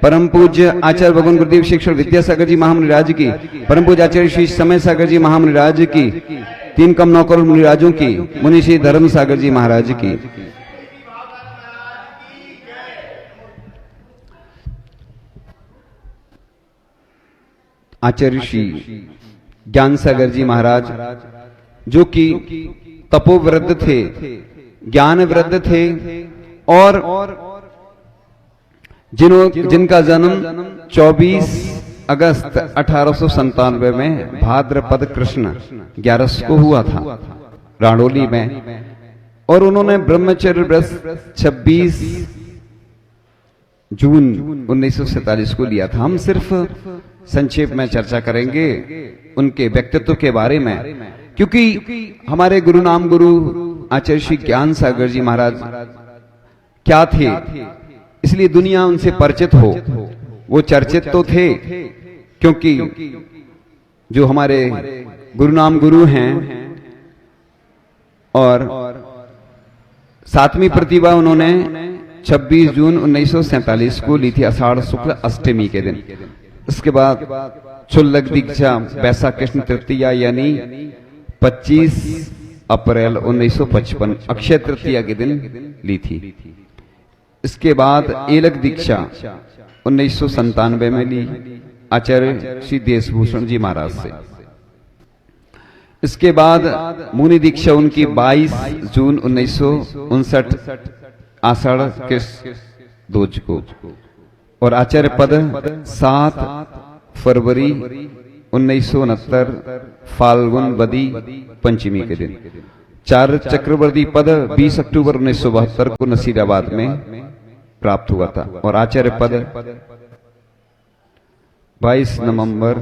परम पूज्य आचार्य भगवान गुरुदेव शिक्षण विद्यासागर जी महामुनिराज की, परम पूज्य आचार्य श्री समय सागर जी महामुनिराज की, 3 कम 9 करोड़ मुनिराजों की, मुनि श्री धर्म सागर जी महाराज की। आचार्य श्री ज्ञान सागर जी महाराज जो कि तपोवृद्ध थे, ज्ञान वृद्ध थे और जिनका जन्म 24 अगस्त 1897 में भाद्रपद कृष्ण 11 को हुआ था राणोली में, और उन्होंने ब्रह्मचर्य व्रत 26 जून 1947 को लिया था। हम सिर्फ संक्षेप में चर्चा करेंगे उनके व्यक्तित्व के बारे में, क्योंकि हमारे गुरु नाम गुरु आचार्य श्री ज्ञान सागर जी महाराज क्या थे, इसलिए दुनिया उनसे परिचित हो। वो चर्चित तो थे क्योंकि जो हमारे गुरु नाम गुरु हैं, और 7वीं प्रतिभा उन्होंने 26 जून 1947 को ली थी, आषाढ़ शुक्ल अष्टमी के दिन। इसके बाद क्षुल्लक दीक्षा वैशाख कृष्ण तृतीया यानी 25 अप्रैल 1955 अक्षय तृतीया के दिन ली थी। इसके बाद एलक दीक्षा 1997 में ली आचार्य श्री देशभूषण जी महाराज से। इसके बाद मुनि दीक्षा उनकी 22 जून 1959 आषाढ़ कृष्ण दूज को, और आचार्य पद 7 फरवरी 1969 फाल्गुन वदी पंचमी के दिन। 4 चक्रवर्ती पद 20 अक्टूबर 1972 को नसीराबाद में प्राप्त हुआ था, और आचार्य पद 22 नवंबर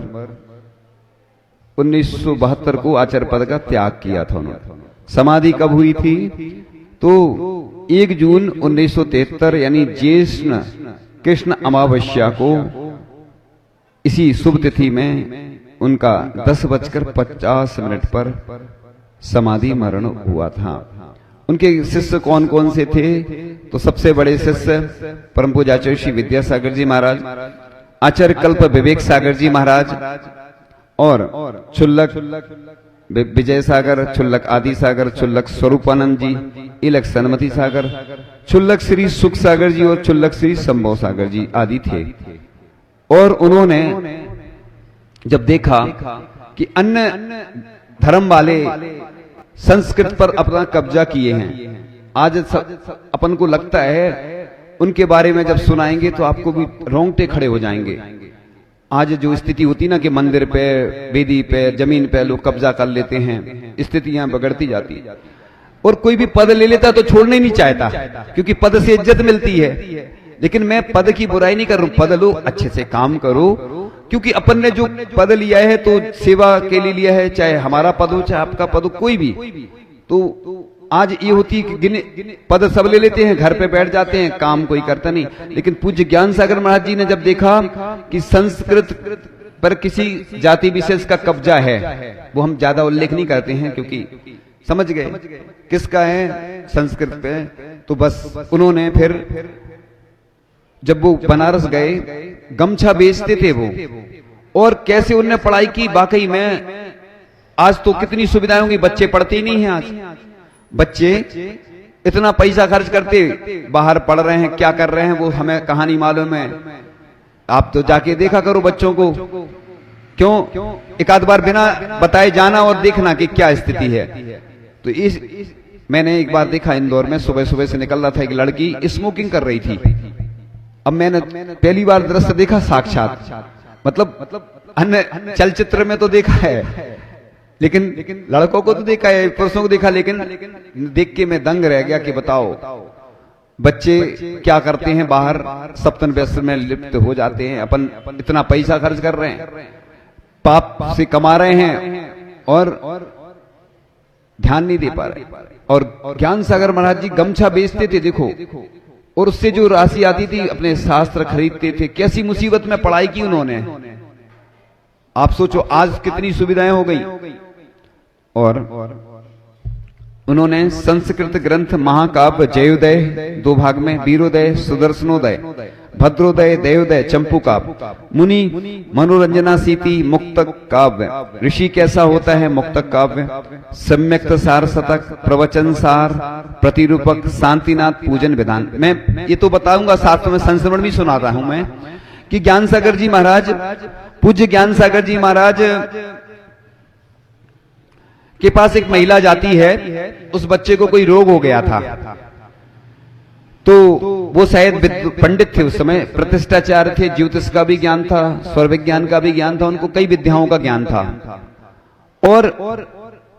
1972 को आचार्य पद का त्याग किया था उन्होंने। समाधि कब हुई थी? तो 1 जून 1973 यानी ज्येष्ठ कृष्ण अमावस्या को इसी शुभ तिथि में उनका 10:50 पर समाधि मरण हुआ था। उनके शिष्य कौन कौन से थे? तो सबसे बड़े शिष्य परम पूज्य आचार्य श्री विद्यासागर जी महाराज, आचार्य कल्प विवेक सागर जी महाराज, और क्षुल्लक विजय सागर, क्षुल्लक आदि सागर, क्षुल्लक स्वरूपानंद जी, इलक सन्मति सागर, क्षुल्लक श्री सुख सागर जी और क्षुल्लक श्री संभव सागर जी आदि थे। और उन्होंने जब देखा कि अन्य धर्म वाले संस्कृत पर अपना कब्जा किए हैं, आज अपन को लगता है उनके बारे में जब सुनाएंगे तो आपको भी रोंगटे खड़े हो जाएंगे। आज जो स्थिति होती ना कि मंदिर पे, वेदी पे, जमीन पे लोग कब्जा कर लेते हैं, स्थितियां बिगड़ती जाती, और कोई भी पद ले लेता तो छोड़ना ही नहीं चाहता, क्योंकि पद से इज्जत मिलती है। लेकिन मैं पद की बुराई नहीं कर रहा हूं, पद लो, अच्छे से काम करो, क्योंकि अपन ने जो पद लिया है तो सेवा के लिए लिया है, चाहे हमारा पद हो चाहे आपका पद हो, कोई भी। तो आज ये होती है कि पद सब ले लेते हैं, घर पे बैठ जाते हैं, काम कोई करता नहीं। लेकिन पूज्य ज्ञान सागर महाराज जी ने जब देखा कि संस्कृत पर किसी जाति विशेष का कब्जा है, वो हम ज्यादा उल्लेख नहीं करते हैं क्योंकि समझ गए किसका है संस्कृत पे, तो बस उन्होंने फिर जब वो बनारस गए, गमछा बेचते थे वो, और कैसे उन्होंने पढ़ाई की। वाकई में आज तो कितनी सुविधाएं होंगी, बच्चे पढ़ते ही नहीं हैं। आज बच्चे इतना पैसा खर्च करते, बाहर पढ़ रहे हैं, क्या कर रहे हैं वो हमें कहानी मालूम है। आप तो जाके देखा करो बच्चों को, क्यों एक आध बार बिना बताए जाना और देखना कि क्या स्थिति है। तो मैंने एक बार देखा इंदौर में, सुबह सुबह से निकल रहा था, एक लड़की स्मोकिंग कर रही थी। अब मैंने पहली बार दृश्य देखा साक्षात, मतलब अन्य चलचित्र में तो देखा है, लेकिन लड़कों को तो देखा है, पुरुषों को देखा, लेकिन देख के मैं दंग रह गया कि बताओ बच्चे क्या करते हैं, बाहर सप्तन व्यसन में लिप्त हो जाते हैं। अपन इतना पैसा खर्च कर रहे हैं, पाप से कमा रहे हैं और ध्यान नहीं दे पा रहे। और ज्ञान सागर महाराज जी गमछा बेचते थे, देखो, और उससे जो राशि आती थी अपने शास्त्र खरीदते थे। कैसी मुसीबत में पढ़ाई की उन्होंने, आप सोचो आज कितनी सुविधाएं हो गई। और उन्होंने संस्कृत ग्रंथ महाकाव्य जयोदय 2 भाग में, वीरोदय सुदर्शनोदय, भद्रोदय, देवोदय, चंपू काव्य, मुनि मनोरंजना सीति मुक्तक काव्य, ऋषि कैसा होता है मुक्तक काव्य, सम्यक्त सार शतक, प्रवचन सार, प्रतिरूपक, शांतिनाथ, पूजन विधान। मैं ये तो बताऊंगा, साथ में संस्मरण भी सुनाता हूं मैं कि ज्ञान सागर जी महाराज, पूज्य ज्ञान सागर जी महाराज के पास एक महिला जाती है, उस बच्चे को कोई रोग हो गया था, तो वो शायद पंडित थे उस समय, प्रतिष्ठाचार्य थे, ज्योतिष का भी ज्ञान था, स्वर विज्ञान का भी ज्ञान था, उनको कई विद्याओं का ज्ञान था। और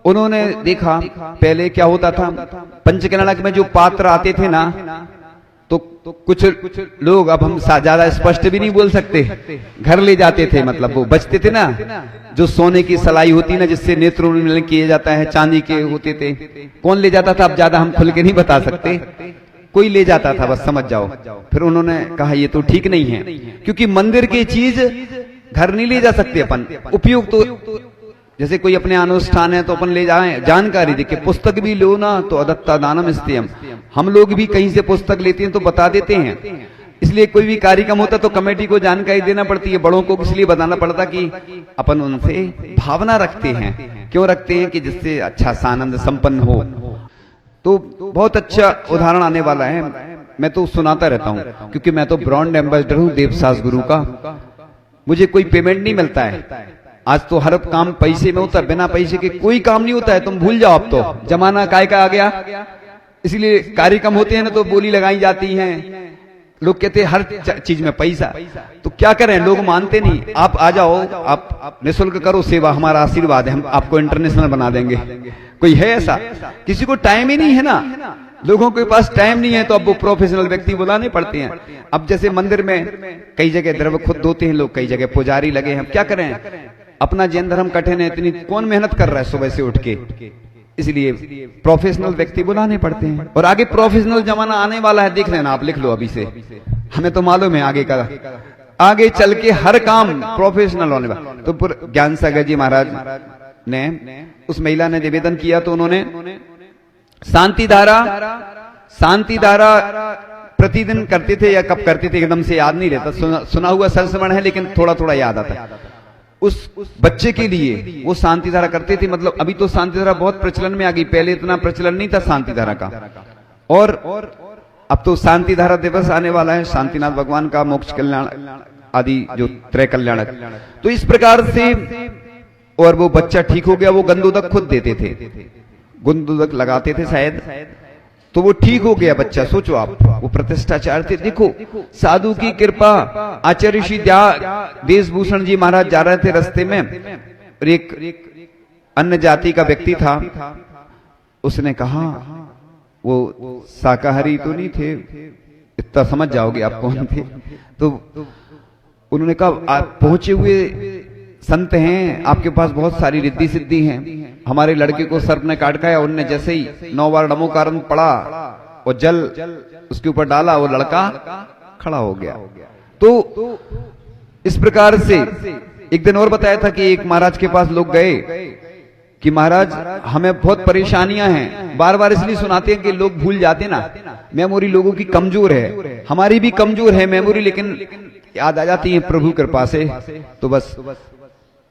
उन्होंने देखा पहले क्या होता था, पंचकन्याक में जो पात्र आते थे ना, तो कुछ लोग, अब हम ज्यादा स्पष्ट भी नहीं बोल सकते, घर ले जाते थे, मतलब वो बचते थे ना, जो सोने की सलाई होती ना, जिससे नेत्र किए जाता है, चांदी के होते थे। कौन ले जाता था अब ज्यादा हम खुल के नहीं बता सकते, कोई ले जाता था, बस समझ जाओ। फिर उन्होंने कहा ये तो ठीक नहीं है, क्योंकि मंदिर की चीज घर नहीं ले जा सकते अपन। उपयोग तो जैसे कोई अपने अनुष्ठान है तो अपन ले जाएं, जानकारी देके। पुस्तक भी लो ना तो अदत्ता दानम इस्तेयम, हम लोग भी कहीं से पुस्तक लेते हैं तो बता देते हैं। इसलिए कोई भी कार्यक्रम होता तो कमेटी को जानकारी देना पड़ती है, बड़ों को इसलिए बताना पड़ता कि अपन उनसे भावना रखते हैं। क्यों रखते हैं? कि जिससे अच्छा आनंद संपन्न हो। तो बहुत अच्छा उदाहरण आने वाला है, मैं तो सुनाता रहता हूं, क्योंकि मैं तो ब्रांड एम्बेसडर हूं देवसास गुरु का। मुझे कोई पेमेंट नहीं मिलता है। आज तो हर काम पैसे में होता है, बिना पैसे के कोई काम नहीं होता है। तुम भूल जाओ, अब तो जमाना काय का आ गया। इसलिए कार्यक्रम होते हैं ना तो बोली लगाई जाती है, लोग कहते हैं हर चीज में पैसा। तो क्या करें, लोग मानते नहीं। आप आ जाओ, आप निःशुल्क करो सेवा, हमारा आशीर्वाद है, हम आपको इंटरनेशनल बना देंगे। कोई है ऐसा? किसी को टाइम ही नहीं है ना, लोगों के पास टाइम नहीं है, तो अब वो प्रोफेशनल व्यक्ति बुलाने पड़ते हैं। अब जैसे मंदिर में कई जगह द्रव्य खुद धोते हैं लोग, कई जगह पुजारी लगे हैं। क्या करें, अपना जैन धर्म कठिन है, इतनी कौन मेहनत कर रहा है सुबह से उठ के। इसलिए प्रोफेशनल व्यक्ति बुलाने पड़ते हैं। और आगे प्रोफेशनल जमाना आने वाला है, देख लेना, आप लिख लो अभी से, हमें तो मालूम है आगे का, आगे चल के हर काम प्रोफेशनल होने वाला। तो ज्ञान सागर जी महाराज ने, उस महिला ने निवेदन किया, तो उन्होंने शांति धारा प्रतिदिन करते थे, या कब करते थे एकदम से याद नहीं रहता, सुना हुआ संस्मरण है लेकिन थोड़ा थोड़ा याद आता है। उस बच्चे के लिए वो शांति धारा करते थे। मतलब अभी तो शांति धारा बहुत प्रचलन में आ गई, पहले इतना प्रचलन नहीं था शांति धारा का। और अब तो शांति धारा दिवस आने वाला है, शांतिनाथ भगवान का मोक्ष कल्याण आदि जो त्रय कल्याणक। तो इस प्रकार से, और वो बच्चा ठीक हो गया, वो गंदोदक खुद देते थे, गंदोदक लगाते थे शायद, तो वो ठीक हो गया बच्चा। सोचो आप, वो प्रतिष्ठाचार्य थे। देखो साधु की कृपा। आचार्य श्री देशभूषण जी महाराज जा रहे थे रास्ते में, और एक अन्य जाति का व्यक्ति था। उसने कहा, वो शाकाहारी तो नहीं थे, इतना समझ जाओगे आप कौन थे। तो उन्होंने कहा, आप पहुंचे हुए संत हैं, आपके पास बहुत सारी रिद्धि सिद्धि हैं। हमारे लड़के को सर्प ने काट खाया, उनने जैसे ही 9 बार नमो कारण पढ़ा और जल उसके ऊपर डाला, वो लड़का खड़ा हो गया। तो इस प्रकार से एक दिन और बताया था कि एक महाराज के पास लोग गए कि महाराज हमें बहुत परेशानियां हैं। बार बार इसलिए सुनाते हैं कि लोग भूल जाते ना, मेमोरी लोगों की कमजोर है, हमारी भी कमजोर है मेमोरी, लेकिन याद आ जाती है प्रभु कृपा से। तो बस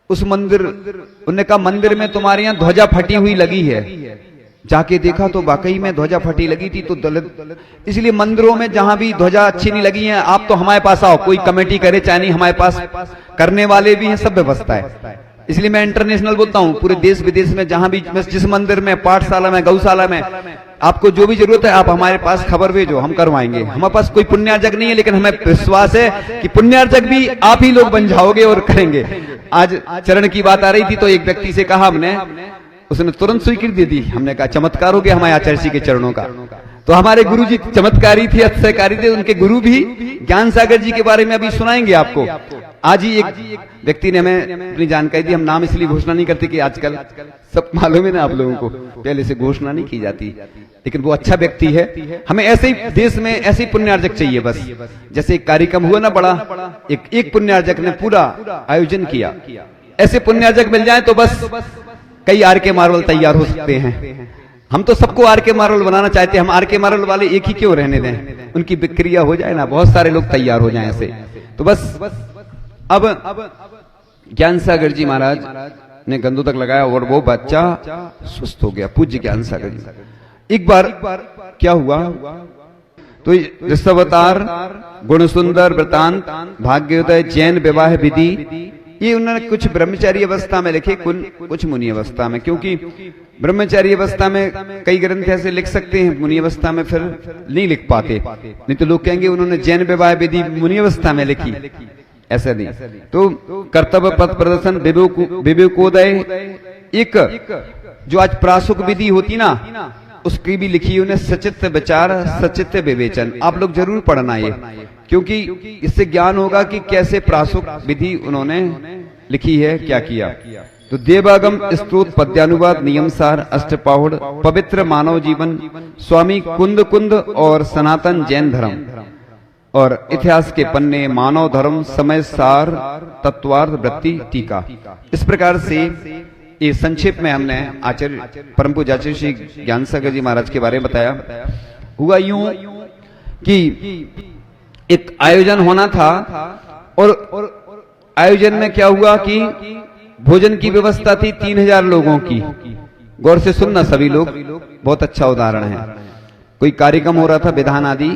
उस मंदिर, उन्होंने कहा मंदिर में तुम्हारे यहाँ ध्वजा फटी हुई लगी है। जाके देखा तो वाकई में ध्वजा फटी लगी थी। तो दलित, इसलिए मंदिरों में जहां भी ध्वजा अच्छी नहीं लगी है, आप तो हमारे पास आओ, कोई कमेटी करे चाहे नहीं, हमारे पास करने वाले भी हैं, सब व्यवस्था है। इसलिए मैं इंटरनेशनल बोलता हूं, पूरे देश विदेश में जहां भी, जिस मंदिर में, पाठशाला में, गौशाला में आपको जो भी जरूरत है, आप हमारे पास खबर भेजो, हम करवाएंगे। हमारे पास कोई पुण्यार्जक नहीं है, लेकिन हमें विश्वास है कि पुण्यार्जक भी आप ही लोग बन जाओगे और करेंगे। आज चरण की बात आ रही थी, तो एक व्यक्ति से कहा हमने, उसने तुरंत स्वीकृति दे दी। हमने कहा चमत्कार हो गया हमारे आचार्य जी के चरणों का। तो हमारे गुरु जी चमत्कारी थे, अतिशयकारी थे। उनके गुरु भी ज्ञान सागर जी के बारे में अभी सुनाएंगे आपको। आज ही एक व्यक्ति ने हमें अपनी जानकारी दी। हम नाम इसलिए घोषणा नहीं करते कि आजकल सब मालूम है ना आप लोगों को, पहले से घोषणा नहीं की जाती, लेकिन वो अच्छा व्यक्ति है। हमें ऐसे ही देश में ऐसे ही पुण्यार्जक चाहिए बस। जैसे एक कार्यक्रम हुआ ना बड़ा, एक पुण्यार्जक ने पूरा आयोजन किया। ऐसे पुण्यार्जक मिल जाए तो बस कई आर के मार्बल तैयार हो सकते हैं। हम तो सबको आर के मारोल बनाना चाहते हैं, हम आर के मारोल वाले एक ही क्यों रहने दें, उनकी बिक्रिया हो जाए ना, बहुत सारे लोग तैयार हो जाएं ऐसे। तो बस अब ज्ञान सागर जी महाराज ने गंदू तक लगाया और वो बच्चा सुस्त हो गया। पूज्य ज्ञान सागर जी। एक बार क्या हुआ, तो दशावतार, गुण सुंदर, वृतांत, भाग्योदय, जैन विवाह विधि, ये उन्होंने कुछ ब्रह्मचारी अवस्था में लिखे, कुछ मुनि अवस्था में, क्योंकि ब्रह्मचारी अवस्था में कई ग्रंथ ऐसे लिख सकते हैं, मुनि अवस्था में फिर नहीं लिख पाते, नहीं तो लोग कहेंगे उन्होंने जैन विवाह विधि मुनि अवस्था में लिखी, ऐसा नहीं। तो कर्तव्य पथ प्रदर्शन, विवेकोदय, एक जो आज प्रासुक विधि होती ना, उसकी भी लिखी उन्हें सचित्त विचार, सचित्त विवेचन। आप लोग जरूर पढ़ना ये, क्योंकि इससे ज्ञान होगा कि कैसे प्रासुक विधि उन्होंने लिखी है, क्या किया। तो देवागम स्तोत्र पद्यानुवाद, नियमसार, अष्टपाहुड़, पवित्र मानव जीवन, स्वामी कुंद कुंद और सनातन जैन धर्म, और इतिहास के पन्ने, मानव धर्म, समय सार, तत्वार्थ, वृत्ति, टीका। इस प्रकार से ये संक्षेप में हमने आचार्य परम पूज्य आचार्य श्री ज्ञान सागर जी महाराज के बारे में बताया। हुआ यूं कि एक आयोजन होना था, और आयोजन में क्या हुआ कि भोजन की व्यवस्था थी 3000 लोगों की। गौर से सुनना सभी लोग, बहुत अच्छा उदाहरण है। कोई कार्यक्रम हो रहा था, विधान आदि,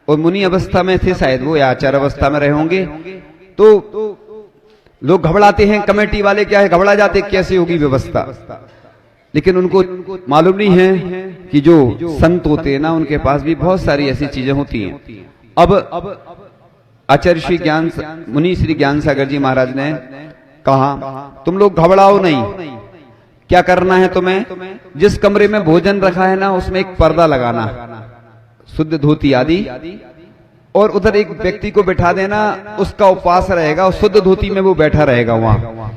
और मुनि अवस्था में थे शायद वो, या आचार्य अवस्था में रहे होंगे। तो लोग घबराते हैं, कमेटी वाले क्या है घबरा जाते, कैसे होगी व्यवस्था। लेकिन उनको मालूम नहीं है कि जो संत होते हैं ना, उनके पास भी बहुत सारी ऐसी चीजें होती हैं। अब आचार्य श्री ज्ञान मुनि श्री ज्ञान सागर जी महाराज ने कहा, तुम लोग घबराओ नहीं, क्या करना है तुम्हें, जिस कमरे में भोजन रखा है ना, उसमें एक पर्दा लगाना, शुद्ध धोती आदि, और उधर एक व्यक्ति को बैठा देना, उसका उपवास रहेगा, और शुद्ध धोती में वो बैठा रहेगा वहां।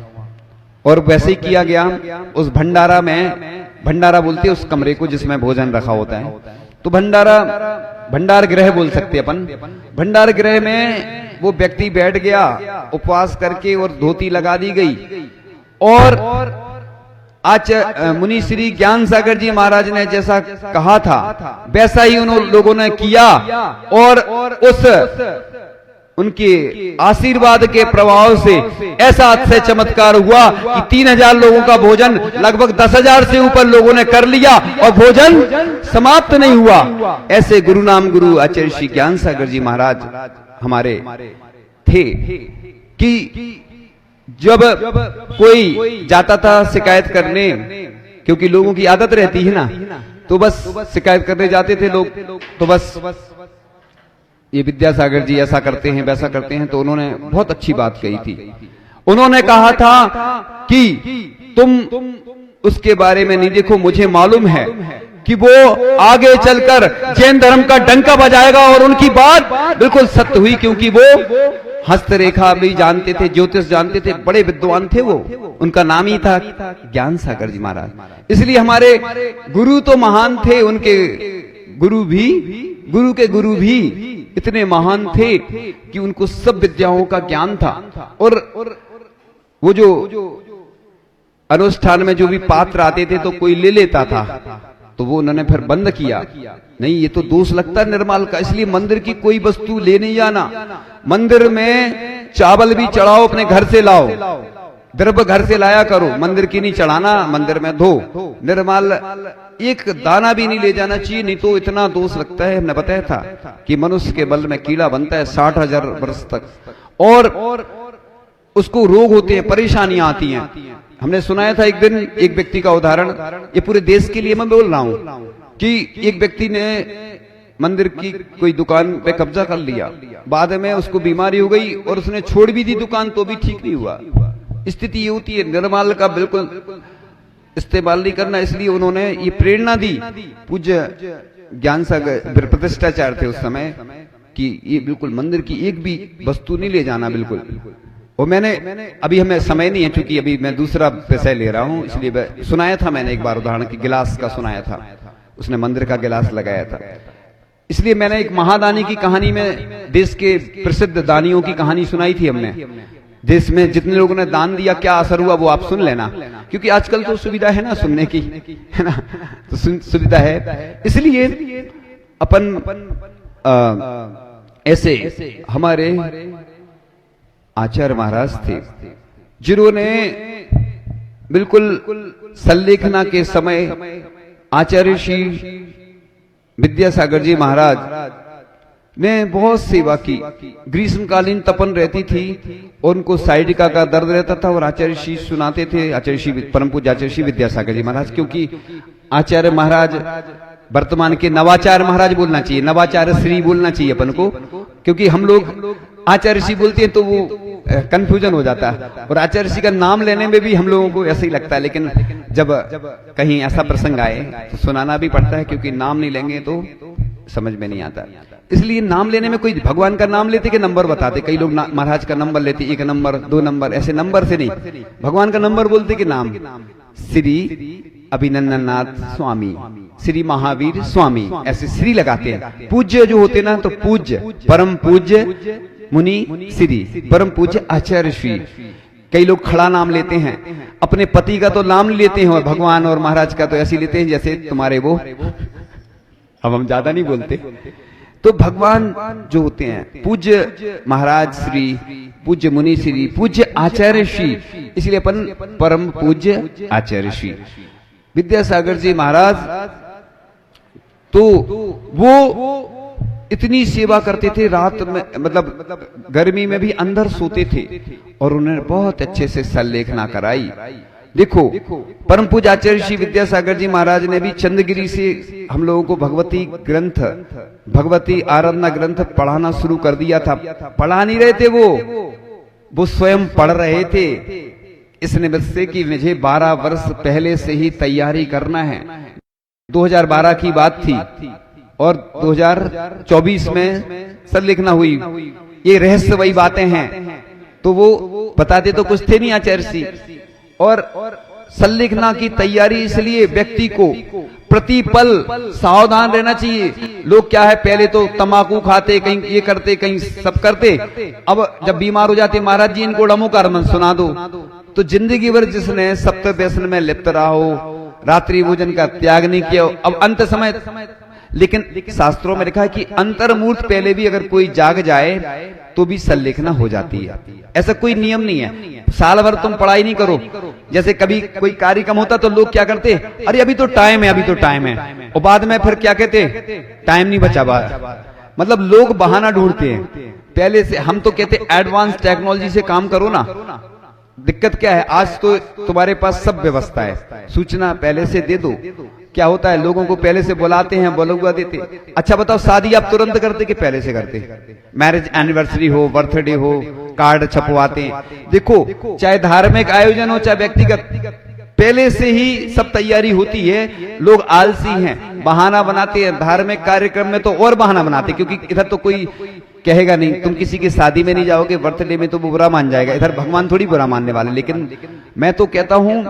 और वैसे ही किया गया। उस भंडारा में, भंडारा बोलते हैं उस कमरे को जिसमें भोजन रखा होता है, तो भंडार गृह बोल सकते अपन। भंडार गृह में वो व्यक्ति बैठ गया उपवास करके, और धोती लगा दी गई, और आज मुनि श्री ज्ञान सागर जी महाराज ने जैसा कहा था वैसा ही उन लोगों ने किया, और उस उनके आशीर्वाद के प्रभाव से ऐसा अतिशय चमत्कार हुआ कि 3000 लोगों का भोजन लगभग 10,000 से ऊपर लोगों ने कर लिया, और भोजन समाप्त नहीं हुआ। ऐसे गुरु नाम गुरु आचार्य श्री ज्ञान सागर जी महाराज हमारे थे कि जब कोई जाता था शिकायत करने, क्योंकि लोगों की आदत रहती है ना, तो बस शिकायत करने जाते थे लोग, तो बस ये विद्यासागर जी ऐसा करते हैं वैसा करते हैं। तो उन्होंने बहुत अच्छी बात कही थी। उन्होंने कहा था कि तुम उसके बारे में नहीं देखो, मुझे मालूम है कि वो आगे चलकर जैन धर्म का डंका बजाएगा, और उनकी बात बिल्कुल सत्य हुई, क्योंकि वो हस्तरेखा भी जानते थे, ज्योतिष जानते थे, बड़े विद्वान थे वो। उनका नाम ही था ज्ञान सागर जी महाराज। इसलिए हमारे गुरु तो महान थे, उनके गुरु के गुरु भी इतने महान थे कि उनको सब विद्याओं का ज्ञान था। और वो जो अनुष्ठान में जो भी पात्र आते थे तो कोई ले लेता था, तो वो उन्होंने फिर बंद किया। नहीं, ये तो दोष लगता है निर्माल का, इसलिए मंदिर की कोई वस्तु ले नहीं जाना। मंदिर में चावल भी चढ़ाओ, अपने घर से लाओ, द्रव्य घर से लाया करो, मंदिर की नहीं चढ़ाना, मंदिर में धो। निर्माल एक दाना भी नहीं ले जाना चाहिए, नहीं तो इतना दोष लगता है। हमने बताया था कि मनुष्य के बल में कीड़ा बनता है 60,000 वर्ष तक, और उसको रोग होते हैं, परेशानियां आती हैं। हमने सुनाया था एक दिन एक व्यक्ति का उदाहरण, ये पूरे देश के लिए मैं बोल रहा हूं, कि एक व्यक्ति ने मंदिर की कोई दुकान पे कब्जा कर लिया, बाद में उसको बीमारी हो गई और उसने छोड़ भी दी दुकान, तो भी ठीक नहीं हुआ। स्थिति ये होती है, निर्माल का बिल्कुल इस्तेमाल नहीं करना। इसलिए उन्होंने ये प्रेरणा दी, पूज्य ज्ञान सागर प्रतिष्ठाचार्य थे उस समय, कि ये बिल्कुल मंदिर की एक भी वस्तु नहीं ले जाना बिल्कुल। और मैंने अभी हमें समय नहीं है, क्योंकि अभी मैं दूसरा विषय ले रहा हूं, इसलिए सुनाया था मैंने एक बार उदाहरण की गिलास का सुनाया था, उसने मंदिर का गिलास लगाया था। इसलिए मैंने एक महादानी की कहानी में देश के प्रसिद्ध दानियों की कहानी सुनाई थी हमने, देश में जितने लोगों ने दान दिया क्या असर हुआ वो आप सुन लेना, क्योंकि आजकल तो सुविधा है ना सुनने की, है ना, तो सुविधा है। इसलिए अपन ऐसे हमारे आचार्य महाराज थे जिन्होंने बिल्कुल संलेखना के समय आचार्य श्री विद्यासागर जी महाराज ने बहुत सेवा की। ग्रीष्मकालीन तपन रहती थी, उनको साइडिका का दर्द रहता था और आचार्य श्री सुनाते थे, आचार्य श्री परम पूज्य आचार्य श्री विद्यासागर जी महाराज, क्योंकि आचार्य महाराज वर्तमान के नवाचार महाराज बोलना चाहिए, नवाचार श्री बोलना चाहिए अपन को, क्योंकि हम लोग आचार्य श्री बोलते हैं तो वो कंफ्यूजन हो जाता है, और आचार्य श्री का नाम लेने में भी हम लोगों को ऐसा ही लगता है, लेकिन जब कहीं ऐसा प्रसंग आए तो सुनाना भी पड़ता है, क्योंकि नाम नहीं लेंगे तो समझ में नहीं आता। इसलिए नाम लेने में कोई भगवान का नाम लेते कि नंबर बताते, कई लोग महाराज का नंबर लेते, 1 नंबर 2 नंबर, ऐसे नंबर से नहीं, भगवान का नंबर बोलते कि नाम। श्री अभिनंदननाथ स्वामी, श्री महावीर स्वामी, ऐसे श्री लगाते हैं। पूज्य जो होते ना तो पूज्य परम पूज्य मुनि श्री, परम पूज्य आचार्य श्री। कई लोग खड़ा नाम लेते हैं, अपने पति का तो नाम लेते हैं, और भगवान और महाराज का तो ऐसे लेते हैं जैसे तुम्हारे वो, अब हम ज्यादा नहीं बोलते। तो भगवान जो होते हैं पूज्य महाराज श्री, पूज्य मुनि श्री, पूज्य आचार्य श्री, इसलिए अपन परम पूज्य आचार्य श्री विद्यासागर जी महाराज, तो वो इतनी सेवा करते थे, रात में मतलब गर्मी में भी अंदर सोते थे, और उन्होंने बहुत अच्छे से संलेखना कराई। देखो परम पूज्य आचार्य श्री विद्यासागर जी महाराज ने भी चंद्रगिरी से हम लोगों को भगवती ग्रंथ, भगवती आराधना ग्रंथ पढ़ाना शुरू कर दिया था। पढ़ा नहीं रहे थे वो स्वयं पढ़ रहे थे, इस निमित्त से कि मुझे 12 वर्ष पहले से ही तैयारी करना है। 2012 की बात थी और 2024 में संलेखना हुई। ये रहस्य वही बातें हैं, तो वो बताते तो कुछ थे नहीं आचार्य श्री। और संलेखना की तैयारी इसलिए व्यक्ति को प्रतिपल सावधान रहना चाहिए। लोग क्या है, पहले तो तंबाकू खाते, कहीं ये करते, कहीं सब करते, अब जब बीमार हो जाते, महाराज जी इनको डमो का सुना दो। तो जिंदगी भर जिसने सप्त व्यसन में लिप्त रहा हो, रात्रि भोजन का त्याग नहीं किया, अब अंत समय, लेकिन शास्त्रों में लिखा है कि अंतर्मूर्त पहले भी अगर कोई जाग जाए तो भी संलेखना हो जाती है। ऐसा कोई नियम नहीं है, साल भर तुम पढ़ाई नहीं करो। जैसे कभी कोई कार्यक्रम होता तो लोग क्या करते, अरे अभी तो टाइम है, अभी तो टाइम है, और बाद में फिर क्या कहते, टाइम नहीं बचा मतलब लोग बहाना ढूंढते हैं पहले से। हम तो कहते एडवांस टेक्नोलॉजी से काम करो ना। दिक्कत क्या है, आज तो तुम्हारे पास सब व्यवस्था है, सूचना पहले से दे दो। क्या होता है, लोगों को पहले से बुलाते हैं, बुलवा देते। अच्छा बताओ, शादी आप तुरंत करते कि पहले से करते? मैरिज एनिवर्सरी हो, बर्थडे हो, कार्ड छपवाते हैं। देखो, चाहे धार्मिक आयोजन हो चाहे व्यक्तिगत, पहले से ही सब तैयारी होती है। लोग आलसी हैं, बहाना बनाते हैं। धार्मिक कार्यक्रम में तो और बहाना बनाते, क्योंकि इधर तो कोई कहेगा नहीं, तुम किसी की शादी में नहीं जाओगे, बर्थडे में तो वो बुरा मान जाएगा। इधर भगवान थोड़ी बुरा मानने वाले। लेकिन मैं तो कहता हूं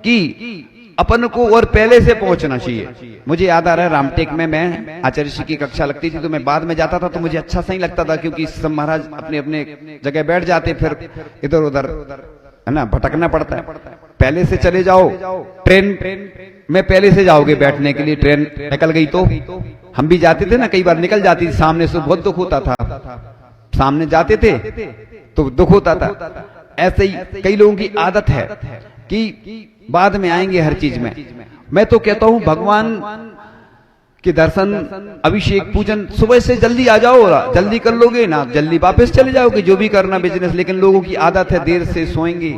कि अपन को और पहले से पहुंचना चाहिए। मुझे याद आ रहा है, रामटेक में मैं आचार्य श्री की कक्षा लगती थी, तो मैं बाद में जाता था तो मुझे अच्छा सही लगता था, क्योंकि सब महाराज अपने अपने जगह बैठ जाते, फिर इधर उधर है ना भटकना पड़ता है। पहले से चले जाओ, ट्रेन में पहले से जाओगे बैठने के लिए, ट्रेन निकल गई तो हम भी जाते थे ना, कई बार निकल जाती थी, सामने से बहुत दुख होता था, सामने जाते थे तो दुख होता था। ऐसे ही कई लोगों की आदत है कि बाद में आएंगे हर चीज में। मैं तो कहता हूं भगवान के दर्शन, अभिषेक, पूजन सुबह से जल्दी आ जाओ, जल्दी कर लोगे ना, जल्दी वापस चले जाओगे, जो भी करना बिजनेस। लेकिन लोगों की आदत है देर से सोएंगे,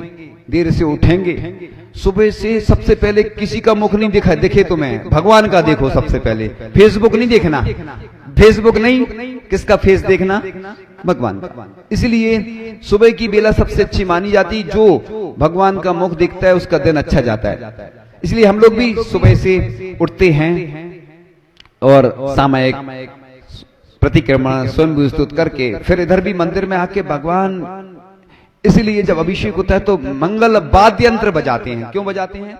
देर से उठेंगे, सुबह से सबसे पहले किसी का मुख नहीं दिखे तुम्हें, भगवान का देखो सबसे पहले। फेसबुक नहीं देखना, फेसबुक नहीं, किसका फेस देखना, भगवान। इसलिए सुबह की बेला सबसे अच्छी मानी जाती, जो भगवान का मुख दिखता है उसका दिन अच्छा जाता है। इसलिए हम लोग भी सुबह से उठते हैं और सामयिक प्रतिक्रमण स्वयं स्तुत करके फिर इधर भी मंदिर में आके भगवान। इसलिए जब अभिषेक होता है तो मंगल वाद्य यंत्र बजाते हैं। क्यों बजाते हैं?